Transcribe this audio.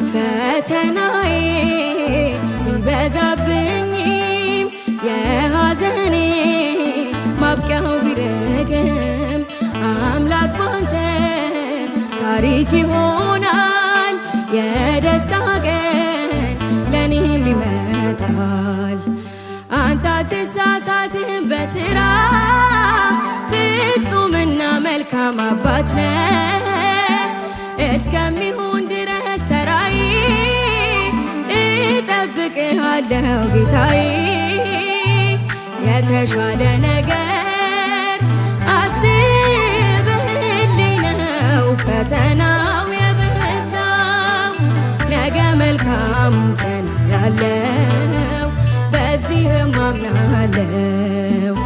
ፈተናዬ ቢበዛብኝም የሐዘኔ ማብቂያው ቢረግም አምላክ ባንተ ታሪክ ይሆናል። የደስታ ቀን ለኔም ይመጣል። አንተ አትሳሳትም በሥራ ፍጹምና መልካም አባት ነህ። እስከሚሆን ድረስ ተራዬ እጠብቅሃለሁ ጌታዬ። የተሻለ ነገር አስብህልኝ ነው ፈተናው የበዛው። ነገ መልካም ቀን ያለው በዚህም አምናለሁ።